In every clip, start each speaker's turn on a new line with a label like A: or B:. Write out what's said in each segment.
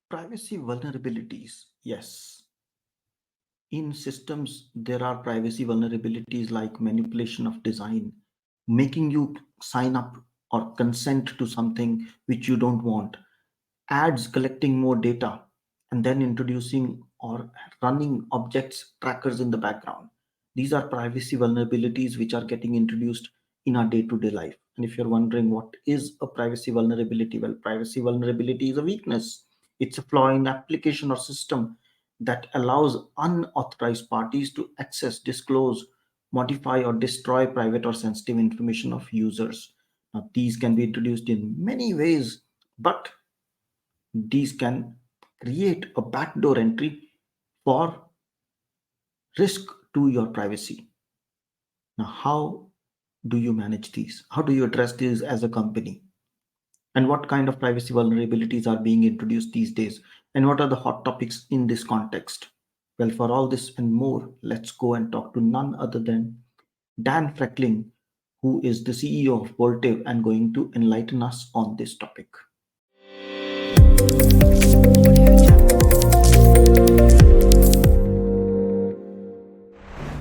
A: Privacy vulnerabilities. Yes. In systems, there are privacy vulnerabilities like manipulation of design, making you sign up or consent to something which you don't want, ads collecting more data, and then introducing or running objects trackers in the background. These are privacy vulnerabilities which are getting introduced in our day to day life. And if you're wondering what is a privacy vulnerability, well, privacy vulnerability is a weakness. It's a flaw in application or system that allows unauthorized parties to access, disclose, modify, or destroy private or sensitive information of users. Now, these can be introduced in many ways, but these can create a backdoor entry for risk to your privacy. Now, how do you manage these? How do you address these as a company? And what kind of privacy vulnerabilities are being introduced these days? And what are the hot topics in this context? Well, for all this and more, let's go and talk to none other than Dan Frechtling, who is the CEO of Boltive and going to enlighten us on this topic.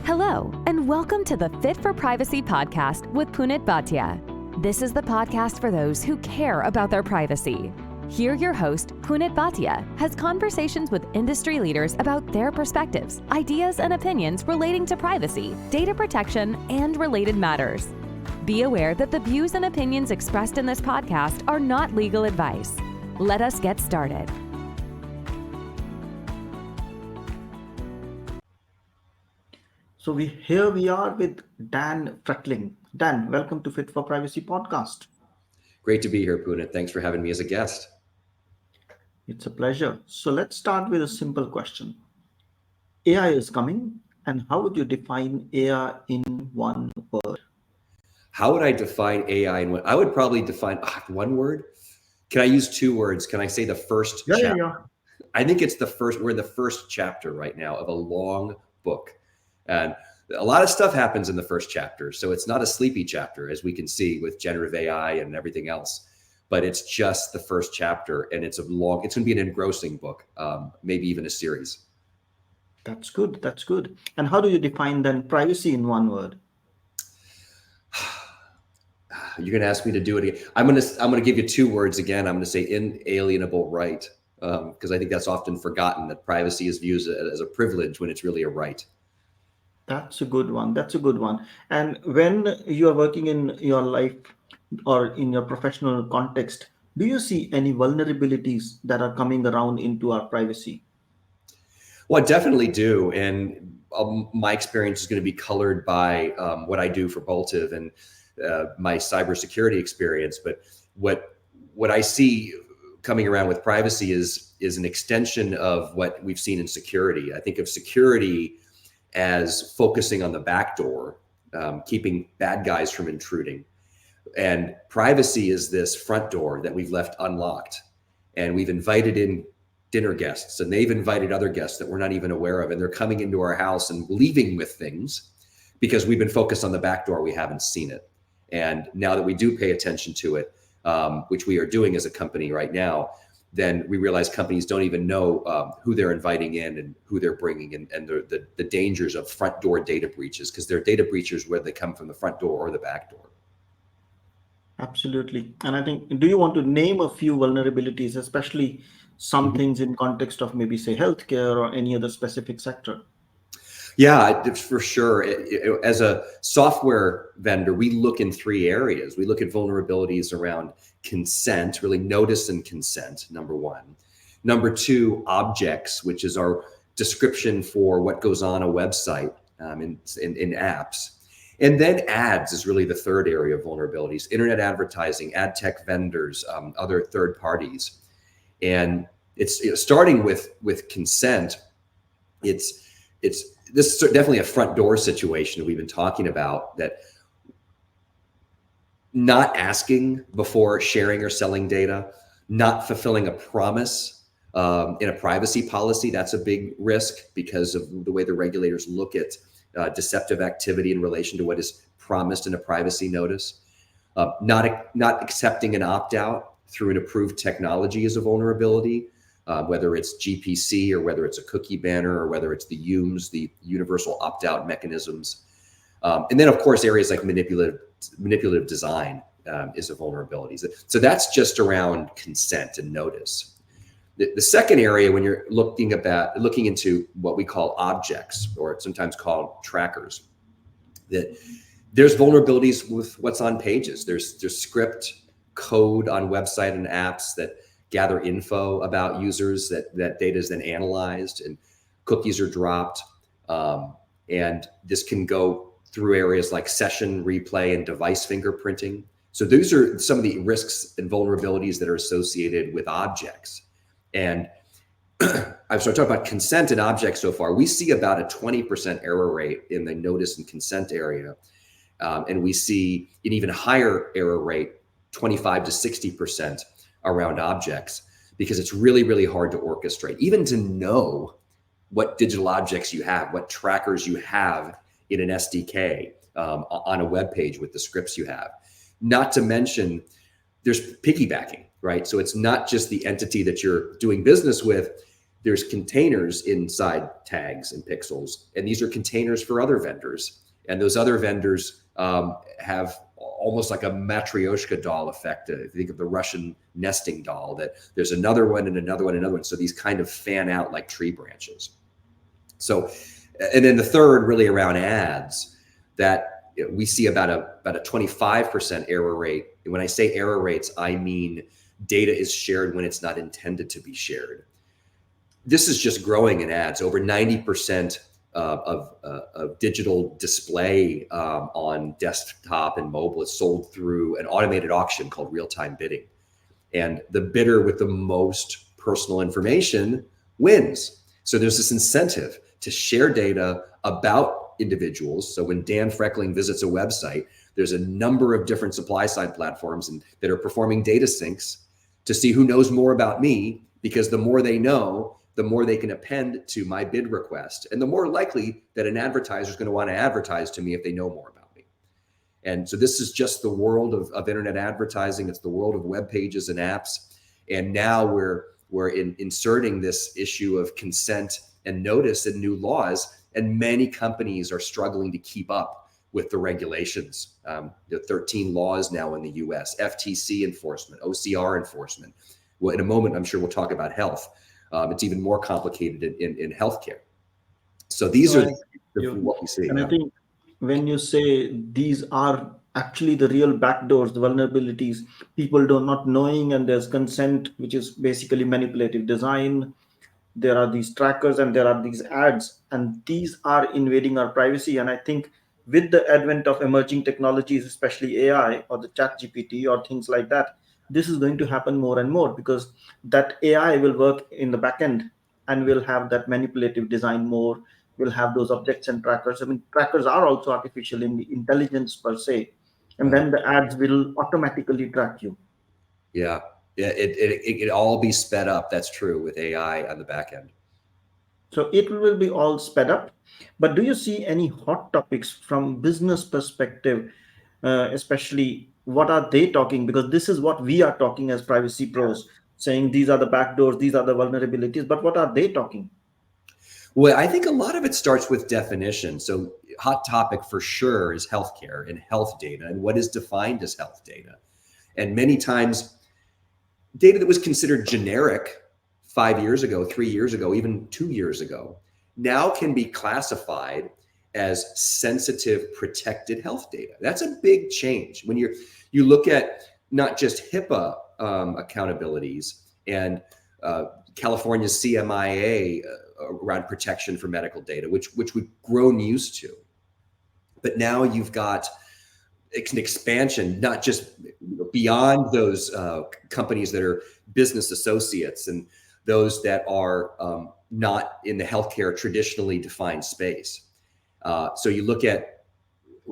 B: Hello, and welcome to the Fit for Privacy Podcast with Punit Bhatia. This is the podcast for those who care about their privacy. Here, your host, Punit Bhatia, has conversations with industry leaders about their perspectives, ideas, and opinions relating to privacy, data protection, and related matters. Be aware that the views and opinions expressed in this podcast are not legal advice. Let us get started.
A: So here we are with Dan Frechtling. Dan, welcome to Fit for Privacy Podcast.
C: Great to be here, Punit. Thanks for having me as a guest.
A: It's a pleasure. So let's start with a simple question. AI is coming, and how would you define AI in one word?
C: How would I define AI in one? I would probably define one word. Can I use two words? Can I say the first chapter?
A: Yeah.
C: I think it's the first. We're in the first chapter right now of a long book. And a lot of stuff happens in the first chapter. So it's not a sleepy chapter, as we can see with generative AI and everything else, but it's just the first chapter, and it's going to be an engrossing book, maybe even a series.
A: That's good. That's good. And how do you define then privacy in one word?
C: You're going to ask me to do it again. I'm going to give you two words again. I'm going to say inalienable right, because I think that's often forgotten, that privacy is viewed as a privilege when it's really a right.
A: That's a good one. That's a good one. And when you are working in your life or in your professional context, do you see any vulnerabilities that are coming around into our privacy?
C: Well, I definitely do. And my experience is going to be colored by what I do for Boltive and my cybersecurity experience. But what I see coming around with privacy is an extension of what we've seen in security. I think of security as focusing on the back door, keeping bad guys from intruding. And privacy is this front door that we've left unlocked. And we've invited in dinner guests, and they've invited other guests that we're not even aware of. And they're coming into our house and leaving with things because we've been focused on the back door. We haven't seen it. And now that we do pay attention to it, which we are doing as a company right now, then we realize companies don't even know who they're inviting in and who they're bringing in, and the dangers of front door data breaches, because they're data breaches whether they come from the front door or the back door.
A: Absolutely. And I think, do you want to name a few vulnerabilities, especially some things in context of maybe say healthcare or any other specific sector?
C: Yeah, for sure. As a software vendor, we look in three areas. We look at vulnerabilities around consent, really notice and consent, number one. Number two, objects, which is our description for what goes on a website in apps. And then ads is really the third area of vulnerabilities, internet advertising, ad tech vendors, other third parties. And it's starting with consent. This is definitely a front door situation that we've been talking about, that not asking before sharing or selling data, not fulfilling a promise in a privacy policy. That's a big risk because of the way the regulators look at deceptive activity in relation to what is promised in a privacy notice. Not accepting an opt-out through an approved technology is a vulnerability. whether it's GPC or whether it's a cookie banner or whether it's the UMs, the universal opt-out mechanisms. And then, of course, areas like manipulative design is a vulnerability. So that's just around consent and notice. The second area, when you're looking into what we call objects, or sometimes called trackers, that there's vulnerabilities with what's on pages. There's script code on website and apps that gather info about users, that data is then analyzed and cookies are dropped. And this can go through areas like session replay and device fingerprinting. So those are some of the risks and vulnerabilities that are associated with objects. And I've started talking about consent and objects so far. We see about a 20% error rate in the notice and consent area. And we see an even higher error rate, 25 to 60% around objects, because it's really, really hard to orchestrate, even to know what digital objects you have, what trackers you have in an SDK on a web page with the scripts you have. Not to mention there's piggybacking, right? So it's not just the entity that you're doing business with. There's containers inside tags and pixels, and these are containers for other vendors. And those other vendors have almost like a Matryoshka doll effect. If you think of the Russian nesting doll, that there's another one and another one and another one. So these kind of fan out like tree branches. So, and then the third really around ads, that we see about a 25% error rate. And when I say error rates, I mean data is shared when it's not intended to be shared. This is just growing in ads. Over 90% of digital display on desktop and mobile is sold through an automated auction called real-time bidding. And the bidder with the most personal information wins. So there's this incentive to share data about individuals. So when Dan Frechtling visits a website, there's a number of different supply side platforms that are performing data syncs to see who knows more about me, because the more they know, the more they can append to my bid request, and the more likely that an advertiser is going to want to advertise to me if they know more about me. And so this is just the world of internet advertising. It's the world of web pages and apps. And now we're inserting this issue of consent and notice in new laws, and many companies are struggling to keep up with the regulations. There are 13 laws now in the US, FTC enforcement, OCR enforcement. Well, in a moment, I'm sure we'll talk about health. It's even more complicated in healthcare. So these are what we see.
A: And I think when you say these are actually the real backdoors, the vulnerabilities, people do not knowing, and there's consent, which is basically manipulative design. There are these trackers and there are these ads, and these are invading our privacy. And I think with the advent of emerging technologies, especially AI or the chat GPT or things like that, this is going to happen more and more, because that AI will work in the back end and will have that manipulative design more, will have those objects and trackers. I mean, trackers are also artificial intelligence per se, and then the ads will automatically track you.
C: Yeah, it all be sped up. That's true with AI on the back end.
A: So it will be all sped up. But do you see any hot topics from business perspective, especially what are they talking? Because this is what we are talking as privacy pros, saying these are the backdoors, these are the vulnerabilities, but what are they talking?
C: Well, I think a lot of it starts with definition. So hot topic for sure is healthcare and health data, and what is defined as health data. And many times data that was considered generic 5 years ago, 3 years ago, even 2 years ago, now can be classified as sensitive, protected health data. That's a big change. When you look at not just HIPAA accountabilities and California's CMIA around protection for medical data, which we've grown used to, but now you've got an expansion, not just beyond those companies that are business associates and those that are not in the healthcare traditionally defined space. So you look at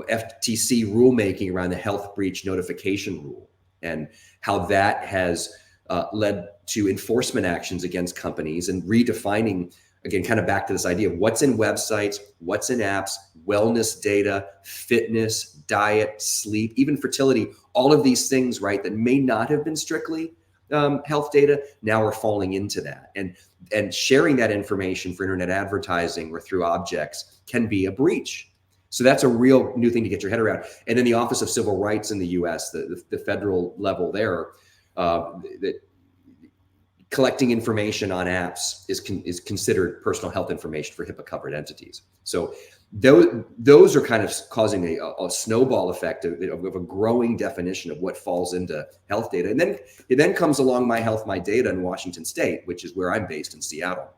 C: FTC rulemaking around the health breach notification rule and how that has led to enforcement actions against companies and redefining, again, kind of back to this idea of what's in websites, what's in apps, wellness data, fitness, diet, sleep, even fertility, all of these things, right, that may not have been strictly health data, now we're falling into that. And sharing that information for internet advertising or through objects can be a breach. So that's a real new thing to get your head around. And then the Office of Civil Rights in the US, the federal level there, that collecting information on apps is considered personal health information for HIPAA covered entities. So those are kind of causing a snowball effect of a growing definition of what falls into health data. And then it then comes along My Health, My Data in Washington State, which is where I'm based in Seattle,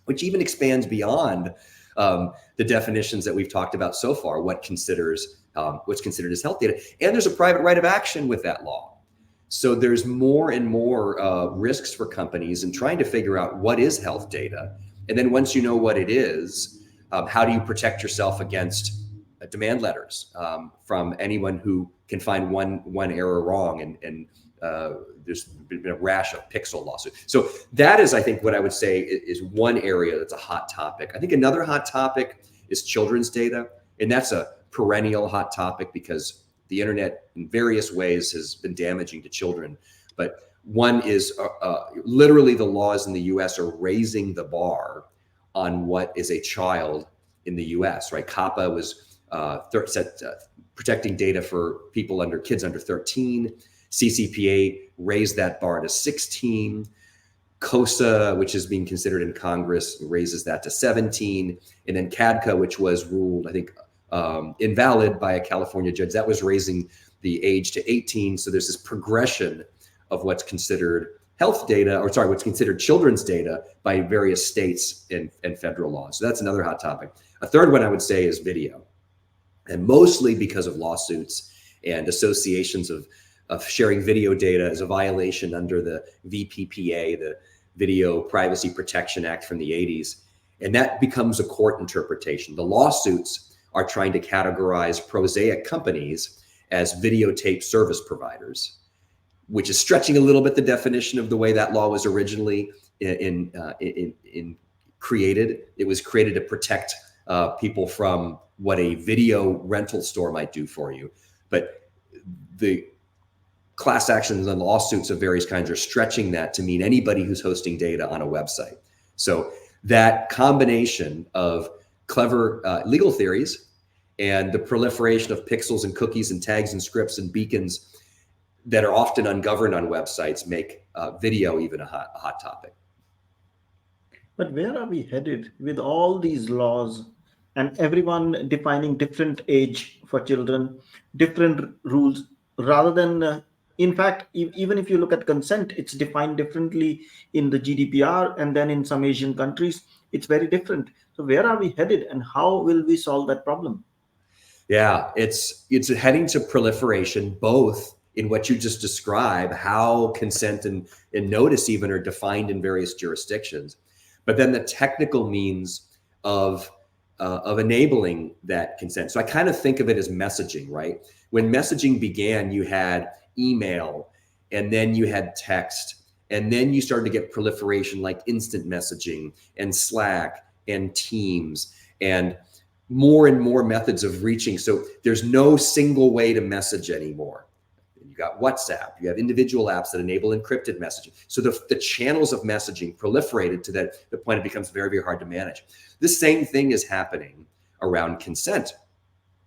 C: which even expands beyond the definitions that we've talked about so far, what's considered as health data. And there's a private right of action with that law. So there's more and more risks for companies in trying to figure out what is health data. And then once you know what it is, how do you protect yourself against demand letters from anyone who can find one error wrong? And there's been a rash of pixel lawsuits. So that is, I think, what I would say is one area that's a hot topic. I think another hot topic is children's data. And that's a perennial hot topic because the internet in various ways has been damaging to children. But one is literally the laws in the US are raising the bar on what is a child in the US, right? COPPA was protecting data for kids under 13. CCPA raised that bar to 16. COSA, which is being considered in Congress, raises that to 17. And then CADCA, which was ruled, I think, invalid by a California judge, that was raising the age to 18. So there's this progression of what's considered what's considered children's data by various states and federal laws. So that's another hot topic. A third one I would say is video. And mostly because of lawsuits and associations of sharing video data as a violation under the VPPA, the Video Privacy Protection Act from the 80s. And that becomes a court interpretation. The lawsuits are trying to categorize prosaic companies as videotape service providers, which is stretching a little bit the definition of the way that law was originally created. It was created to protect people from what a video rental store might do for you. But the class actions and lawsuits of various kinds are stretching that to mean anybody who's hosting data on a website. So that combination of clever legal theories and the proliferation of pixels and cookies and tags and scripts and beacons that are often ungoverned on websites make video even a hot topic.
A: But where are we headed with all these laws and everyone defining different age for children, different rules, rather than, in fact, even if you look at consent, it's defined differently in the GDPR, and then in some Asian countries, it's very different. So where are we headed and how will we solve that problem?
C: Yeah, it's heading to proliferation, both in what you just described, how consent and notice even are defined in various jurisdictions, but then the technical means of enabling that consent. So I kind of think of it as messaging, right? When messaging began, you had email, and then you had text, and then you started to get proliferation like instant messaging and Slack and Teams and more methods of reaching. So there's no single way to message anymore. You got WhatsApp, you have individual apps that enable encrypted messaging. So the channels of messaging proliferated to the point it becomes very, very hard to manage. The same thing is happening around consent.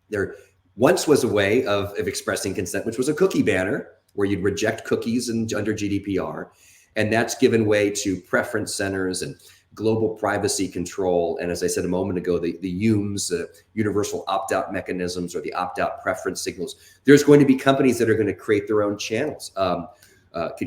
C: There once was a way of expressing consent, which was a cookie banner, where you'd reject cookies under GDPR. And that's given way to preference centers and global privacy control. And as I said a moment ago, the UMs, universal opt-out mechanisms, or the opt-out preference signals. There's going to be companies that are going to create their own channels.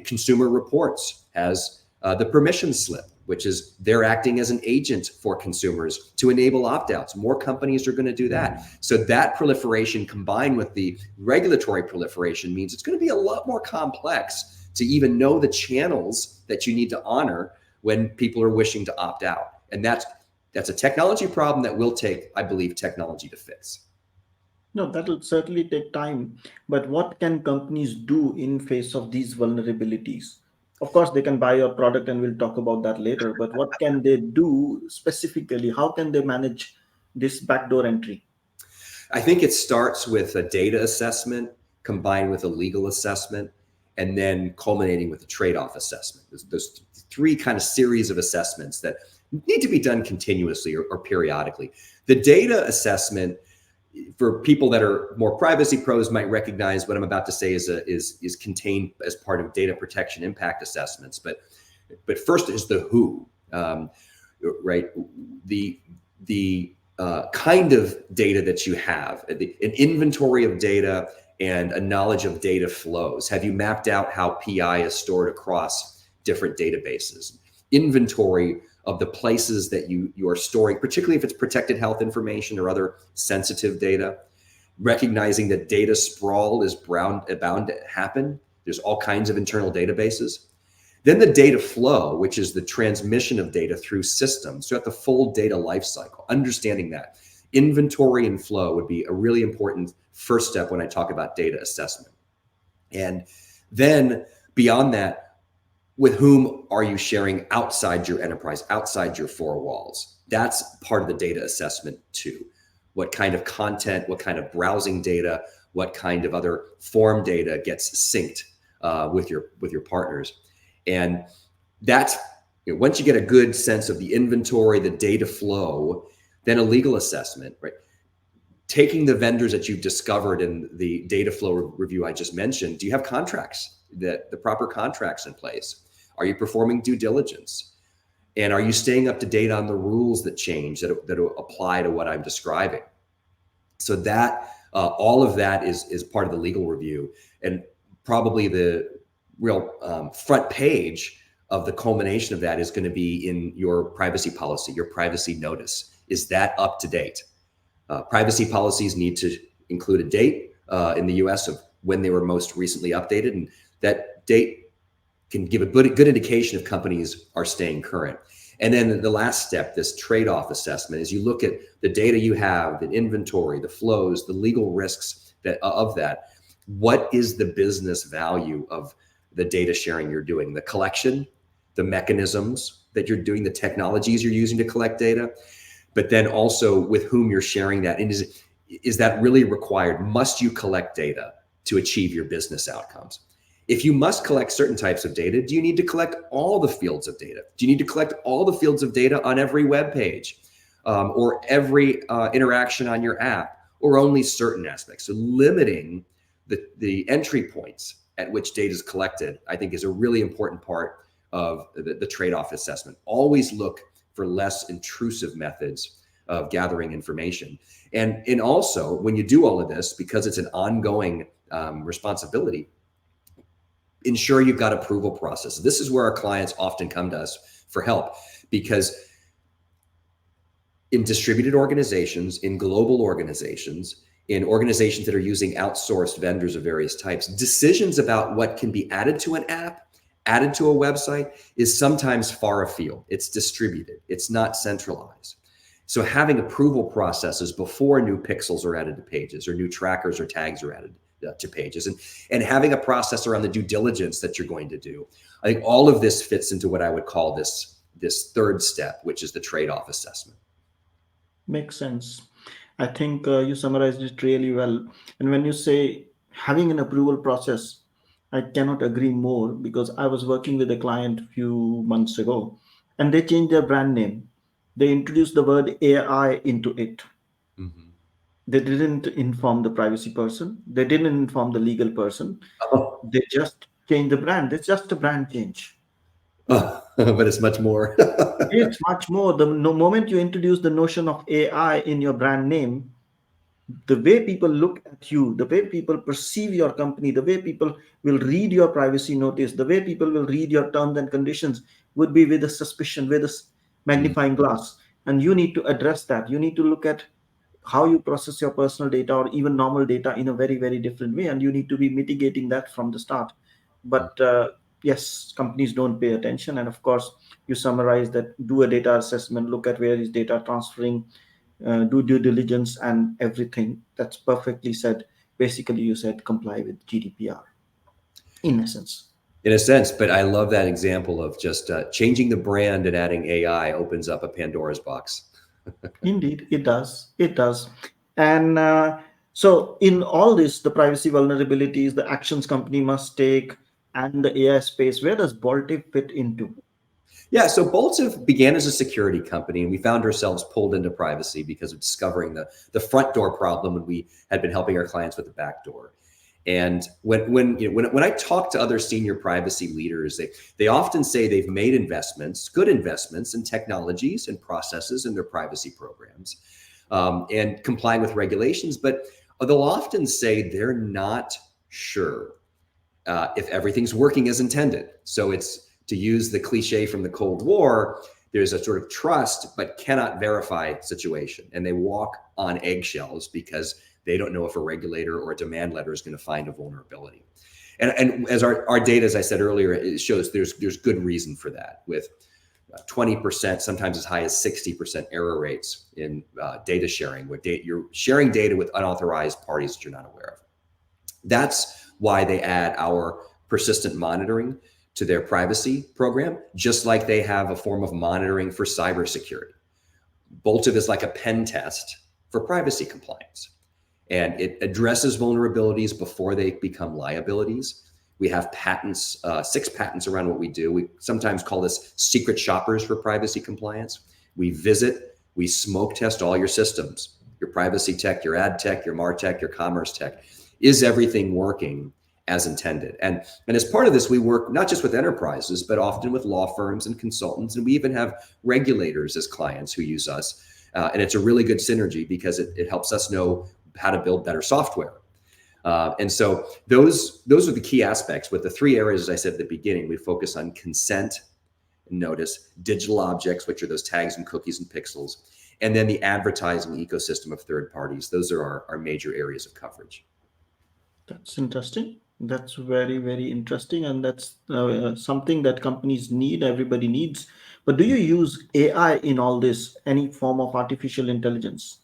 C: Consumer Reports has the permission slip, which is they're acting as an agent for consumers to enable opt-outs. More companies are going to do that. So that proliferation combined with the regulatory proliferation means it's going to be a lot more complex to even know the channels that you need to honor when people are wishing to opt out. And that's a technology problem that will take, I believe, technology to fix.
A: No, that will certainly take time. But what can companies do in face of these vulnerabilities? Of course, they can buy your product, and we'll talk about that later. But what can they do specifically? How can they manage this backdoor entry?
C: I think it starts with a data assessment combined with a legal assessment. and then culminating with the trade-off assessment. Those three kind of series of assessments that need to be done continuously or periodically. The data assessment, for people that are more privacy pros, might recognize what I'm about to say is contained as part of data protection impact assessments. But first is the who, right? The kind of data that you have, an inventory of data and a knowledge of data flows. Have you mapped out how PI is stored across different databases? Inventory of the places that you are storing, particularly if it's protected health information or other sensitive data. Recognizing that data sprawl is bound to happen. There's all kinds of internal databases. Then the data flow, which is the transmission of data through systems throughout the full data lifecycle. Understanding that inventory and flow would be a really important first step when I talk about data assessment. And then beyond that, with whom are you sharing outside your enterprise, outside your four walls? That's part of the data assessment too. What kind of content, what kind of browsing data, what kind of other form data gets synced with your partners. And that's, once you get a good sense of the inventory, the data flow, then a legal assessment, right? Taking the vendors that you've discovered in the data flow review I just mentioned, do you have contracts, the proper contracts in place? Are you performing due diligence? And are you staying up to date on the rules that change, that apply to what I'm describing? So that all of that is part of the legal review. And probably the real front page of the culmination of that is going to be in your privacy policy, your privacy notice. Is that up to date? Privacy policies need to include a date in the US of when they were most recently updated. And that date can give a good indication if companies are staying current. And then the last step, this trade-off assessment, is you look at the data you have, the inventory, the flows, the legal risks of that. What is the business value of the data sharing you're doing? The collection, the mechanisms that you're doing, the technologies you're using to collect data, but then also with whom you're sharing that. And is that really required? Must you collect data to achieve your business outcomes? If you must collect certain types of data, do you need to collect all the fields of data? Do you need to collect all the fields of data on every web page or every interaction on your app, or only certain aspects? So limiting the entry points at which data is collected, I think, is a really important part of the trade-off assessment. Always look for less intrusive methods of gathering information. And also, when you do all of this, because it's an ongoing responsibility, ensure you've got approval processes. This is where our clients often come to us for help, because in distributed organizations, in global organizations, in organizations that are using outsourced vendors of various types, decisions about what can be added to an app, added to a website, is sometimes far afield. It's distributed. It's not centralized. So having approval processes before new pixels are added to pages, or new trackers or tags are added to pages, and having a process around the due diligence that you're going to do. I think all of this fits into what I would call this third step, which is the trade-off assessment.
A: Makes sense. I think you summarized it really well. And when you say having an approval process, I cannot agree more, because I was working with a client a few months ago, and they changed their brand name. They introduced the word AI into it.
C: Mm-hmm.
A: They didn't inform the privacy person. They didn't inform the legal person.
C: Oh.
A: They just changed the brand. It's just a brand change.
C: But it's much more.
A: It's much more. The moment you introduce the notion of AI in your brand name, the way people look at you, the way people perceive your company, the way people will read your privacy notice, the way people will read your terms and conditions would be with a suspicion, with a magnifying glass. And you need to address that. You need to look at how you process your personal data or even normal data in a very, very different way. And you need to be mitigating that from the start. But yes, companies don't pay attention. And of course, you summarize that, do a data assessment, look at where is data transferring, do due diligence and everything. That's perfectly said. Basically, you said comply with GDPR, in essence.
C: In a sense, but I love that example of just changing the brand and adding AI opens up a Pandora's box.
A: Indeed, it does. It does. And so in all this, the privacy vulnerabilities, the actions company must take, and the AI space, where does Boltive fit into?
C: Yeah, so Boltive began as a security company, and we found ourselves pulled into privacy because of discovering the front door problem when we had been helping our clients with the back door. And when I talk to other senior privacy leaders, they often say they've made investments, good investments in technologies and processes in their privacy programs, and complying with regulations, but they'll often say they're not sure if everything's working as intended. So it's, to use the cliche from the Cold War, there's a sort of trust but cannot verify situation, and they walk on eggshells because they don't know if a regulator or a demand letter is going to find a vulnerability. And as our data, as I said earlier, it shows there's good reason for that, with 20%, sometimes as high as 60% error rates in data sharing, where you're sharing data with unauthorized parties that you're not aware of. That's why they add our persistent monitoring to their privacy program, just like they have a form of monitoring for cybersecurity. Boltive is like a pen test for privacy compliance, and it addresses vulnerabilities before they become liabilities. We have patents, 6 patents around what we do. We sometimes call this secret shoppers for privacy compliance. We visit, we smoke test all your systems, your privacy tech, your ad tech, your MarTech, your commerce tech. Is everything working as intended? And as part of this, we work not just with enterprises, but often with law firms and consultants. And we even have regulators as clients who use us. And it's a really good synergy because it helps us know how to build better software. And so those are the key aspects. With the 3 areas, as I said at the beginning, we focus on consent, notice, digital objects, which are those tags and cookies and pixels, and then the advertising ecosystem of third parties. Those are our major areas of coverage.
A: That's interesting. That's very, very interesting. And that's something that companies need, everybody needs. But do you use AI in all this, any form of artificial intelligence?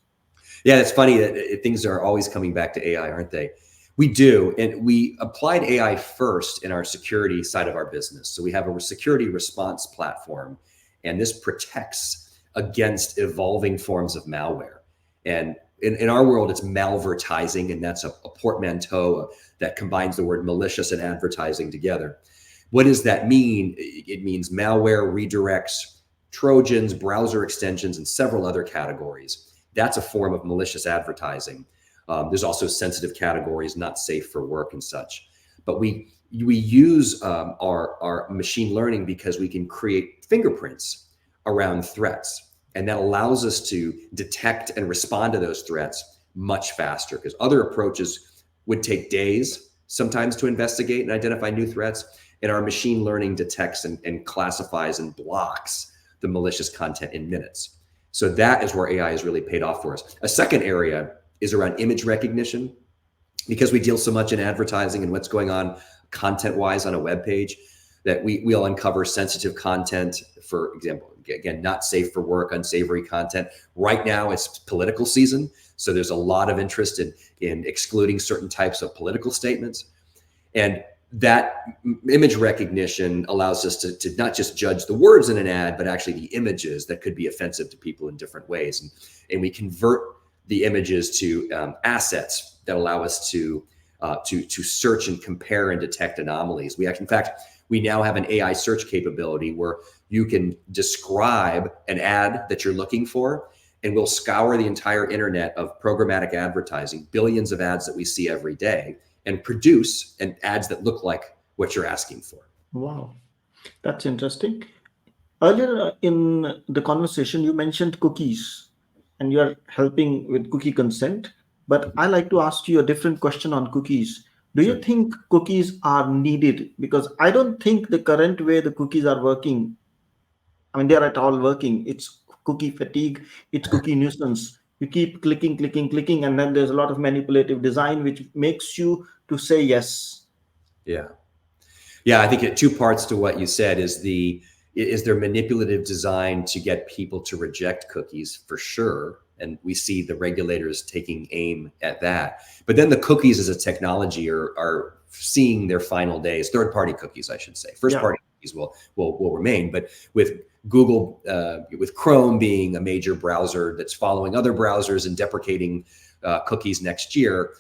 C: Yeah, it's funny that things are always coming back to AI, aren't they? We do. And we applied AI first in our security side of our business. So we have a security response platform, and this protects against evolving forms of malware. And in our world, it's malvertising, and that's a portmanteau that combines the word malicious and advertising together. What does that mean? It means malware, redirects, Trojans, browser extensions, and several other categories. That's a form of malicious advertising. There's also sensitive categories, not safe for work and such. But we use our machine learning because we can create fingerprints around threats. And that allows us to detect and respond to those threats much faster, because other approaches would take days sometimes to investigate and identify new threats. And our machine learning detects and classifies and blocks the malicious content in minutes. So that is where AI has really paid off for us. A second area is around image recognition, because we deal so much in advertising and what's going on content-wise on a web page, that we'll uncover sensitive content, for example, again, not safe for work, unsavory content. Right now it's political season, so there's a lot of interest in excluding certain types of political statements. And that image recognition allows us to not just judge the words in an ad, but actually the images that could be offensive to people in different ways. And we convert the images to assets that allow us to search and compare and detect anomalies. In fact, we now have an AI search capability where you can describe an ad that you're looking for, and we'll scour the entire internet of programmatic advertising, billions of ads that we see every day, and produce ads that look like what you're asking for.
A: Wow, that's interesting. Earlier in the conversation, you mentioned cookies, and you're helping with cookie consent. But I like to ask you a different question on cookies. Do you think cookies are needed? Because I don't think the current way the cookies are working, I mean, they're at all working. It's cookie fatigue, it's cookie nuisance. You keep clicking, and then there's a lot of manipulative design which makes you to say yes.
C: Yeah. I think 2 parts to what you said is there manipulative design to get people to reject cookies, for sure. And we see the regulators taking aim at that. But then the cookies as a technology are seeing their final days. Third-party cookies, I should say. First-party cookies will remain. But with Google, with Chrome being a major browser that's following other browsers and deprecating cookies next year,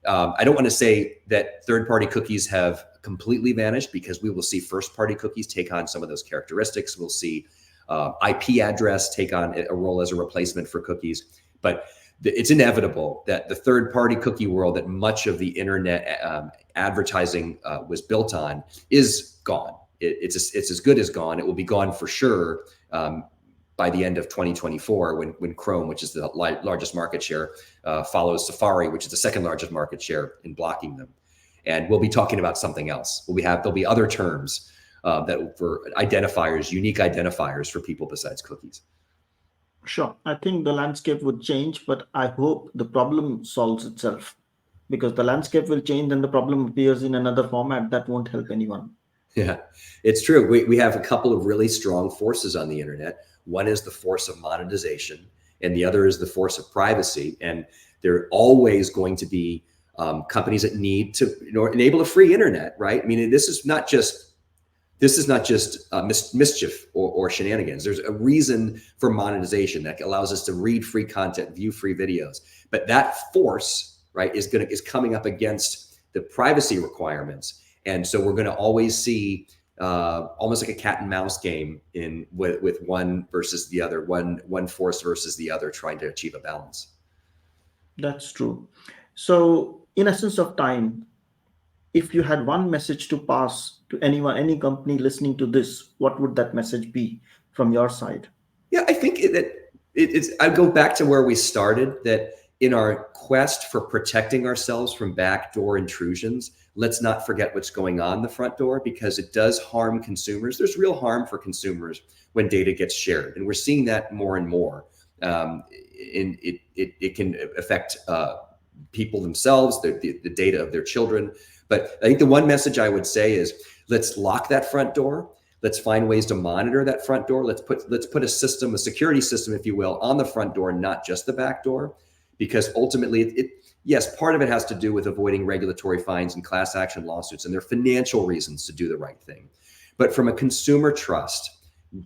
C: I don't want to say that third-party cookies have completely vanish because we will see first-party cookies take on some of those characteristics. We'll see IP address take on a role as a replacement for cookies. But it's inevitable that the third-party cookie world that much of the internet advertising was built on is gone. It's as good as gone. It will be gone for sure by the end of 2024 when Chrome, which is the largest market share, follows Safari, which is the second largest market share, in blocking them. And we'll be talking about something else. There'll be other terms that for identifiers, unique identifiers for people besides cookies.
A: Sure. I think the landscape would change, but I hope the problem solves itself, because the landscape will change and the problem appears in another format that won't help anyone.
C: Yeah, it's true. We have a couple of really strong forces on the internet. One is the force of monetization, and the other is the force of privacy. And there are always going to be companies that need to enable a free internet, right? I mean, this is not just mischief or shenanigans. There's a reason for monetization that allows us to read free content, view free videos. But that force, right, is coming up against the privacy requirements. And so we're going to always see almost like a cat and mouse game with one versus the other, one force versus the other, trying to achieve a balance.
A: That's true. So in essence of time, if you had one message to pass to anyone, any company listening to this, what would that message be from your side?
C: Yeah, I think I go back to where we started, that in our quest for protecting ourselves from backdoor intrusions, let's not forget what's going on the front door, because it does harm consumers. There's real harm for consumers when data gets shared. And we're seeing that more and more. It can affect people themselves, the data of their children. But I think the one message I would say is, let's lock that front door. Let's find ways to monitor that front door. Let's put a security system, if you will, on the front door, not just the back door, because ultimately, yes, part of it has to do with avoiding regulatory fines and class action lawsuits, and there are financial reasons to do the right thing. But from a consumer trust,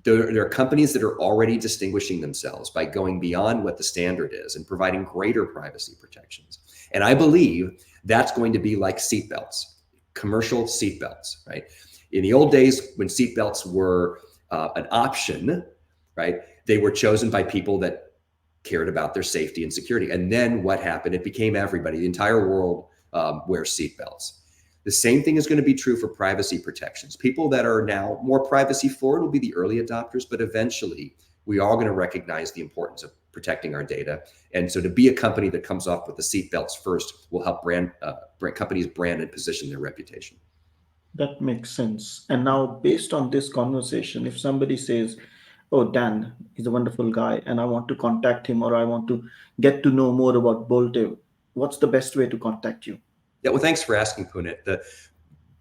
C: there are companies that are already distinguishing themselves by going beyond what the standard is and providing greater privacy protections. And I believe that's going to be like seatbelts, commercial seatbelts, right? In the old days, when seatbelts were an option, right, they were chosen by people that cared about their safety and security. And then what happened? It became everybody. The entire world wears seatbelts. The same thing is going to be true for privacy protections. People that are now more privacy forward will be the early adopters, but eventually we are going to recognize the importance of protecting our data. And so to be a company that comes off with the seatbelts first will help companies brand and position their reputation.
A: That makes sense. And now, based on this conversation, if somebody says, oh, Dan is a wonderful guy, and I want to contact him, or I want to get to know more about Boltive, what's the best way to contact you?
C: Yeah, well, thanks for asking, Punit. The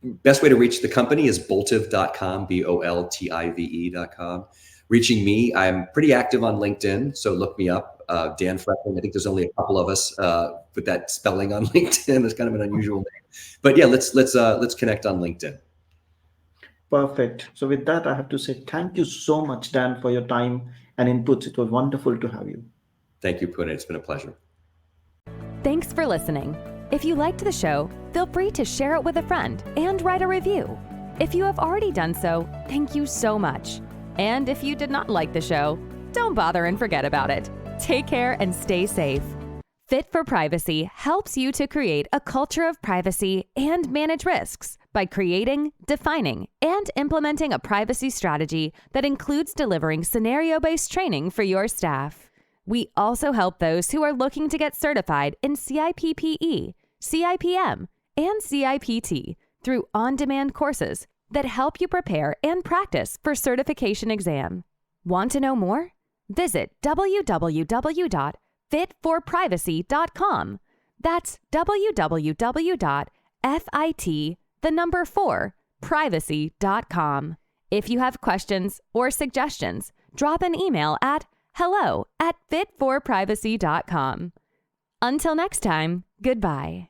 C: best way to reach the company is boltive.com, boltive.com. Reaching me, I'm pretty active on LinkedIn, so look me up, Dan Frechtling. I think there's only a couple of us with that spelling on LinkedIn. It's kind of an unusual name, but yeah, let's connect on LinkedIn.
A: Perfect. So with that, I have to say thank you so much, Dan, for your time and inputs. It was wonderful to have you.
C: Thank you, Punit. It's been a pleasure.
B: Thanks for listening. If you liked the show, feel free to share it with a friend and write a review. If you have already done so, thank you so much. And if you did not like the show, don't bother and forget about it. Take care and stay safe. Fit for Privacy helps you to create a culture of privacy and manage risks by creating, defining, and implementing a privacy strategy that includes delivering scenario-based training for your staff. We also help those who are looking to get certified in CIPPE, CIPM, and CIPT through on-demand courses that help you prepare and practice for certification exam. Want to know more? Visit www.fit4privacy.com. That's www.fit4privacy.com. If you have questions or suggestions, drop an email at hello@fit4privacy.com. Until next time, goodbye.